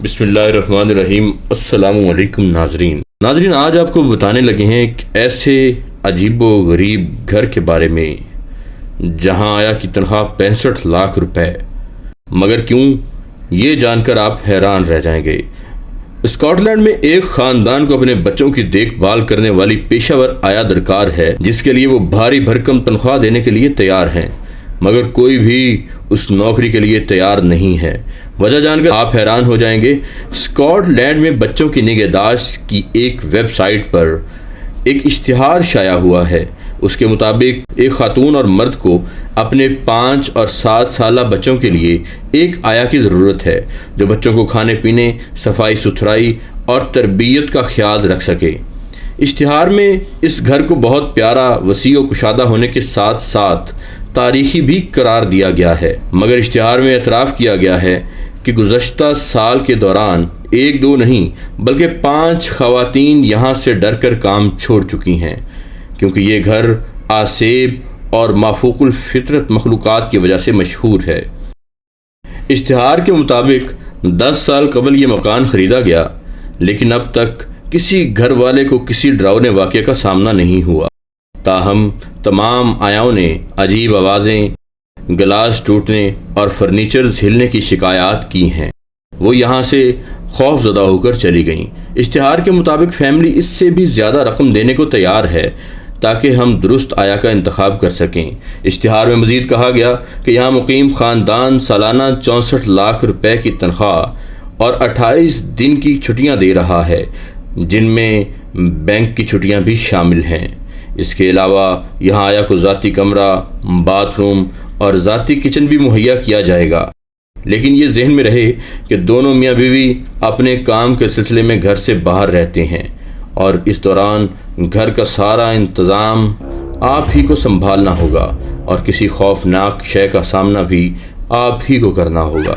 بسم اللہ الرحمن الرحیم۔ السلام علیکم ناظرین، آج آپ کو بتانے لگے ہیں ایک ایسے عجیب و غریب گھر کے بارے میں جہاں آیا کی تنخواہ 65 لاکھ روپے، مگر کیوں، یہ جان کر آپ حیران رہ جائیں گے۔ اسکاٹ لینڈ میں ایک خاندان کو اپنے بچوں کی دیکھ بھال کرنے والی پیشہ ور آیا درکار ہے، جس کے لیے وہ بھاری بھرکم تنخواہ دینے کے لیے تیار ہیں، مگر کوئی بھی اس نوکری کے لیے تیار نہیں ہے۔ وجہ جان کر آپ حیران ہو جائیں گے۔ اسکاٹ لینڈ میں بچوں کی نگہداشت کی ایک ویب سائٹ پر ایک اشتہار شائع ہوا ہے۔ اس کے مطابق ایک خاتون اور مرد کو اپنے 5 اور 7 سالہ بچوں کے لیے ایک آیا کی ضرورت ہے جو بچوں کو کھانے پینے، صفائی ستھرائی اور تربیت کا خیال رکھ سکے۔ اشتہار میں اس گھر کو بہت پیارا، وسیع و کشادہ ہونے کے ساتھ ساتھ تاریخی بھی قرار دیا گیا ہے، مگر اشتہار میں اعتراف کیا گیا ہے کہ گزشتہ سال کے دوران 1-2 نہیں بلکہ 5 خواتین یہاں سے ڈر کر کام چھوڑ چکی ہیں، کیونکہ یہ گھر آسیب اور مافوق الفطرت مخلوقات کی وجہ سے مشہور ہے۔ اشتہار کے مطابق 10 سال قبل یہ مکان خریدا گیا، لیکن اب تک کسی گھر والے کو کسی ڈراؤنے واقعے کا سامنا نہیں ہوا۔ تاہم تمام آیاؤں نے عجیب آوازیں، گلاس ٹوٹنے اور فرنیچرز ہلنے کی شکایات کی ہیں۔ وہ یہاں سے خوف زدہ ہو کر چلی گئیں۔ اشتہار کے مطابق فیملی اس سے بھی زیادہ رقم دینے کو تیار ہے تاکہ ہم درست آیا کا انتخاب کر سکیں۔ اشتہار میں مزید کہا گیا کہ یہاں مقیم خاندان سالانہ 64 لاکھ روپے کی تنخواہ اور 28 دن کی چھٹیاں دے رہا ہے، جن میں بینک کی چھٹیاں بھی شامل ہیں۔ اس کے علاوہ یہاں آیا کو ذاتی کمرہ، باتھ روم اور ذاتی کچن بھی مہیا کیا جائے گا، لیکن یہ ذہن میں رہے کہ دونوں میاں بیوی اپنے کام کے سلسلے میں گھر سے باہر رہتے ہیں اور اس دوران گھر کا سارا انتظام آپ ہی کو سنبھالنا ہوگا اور کسی خوفناک شے کا سامنا بھی آپ ہی کو کرنا ہوگا۔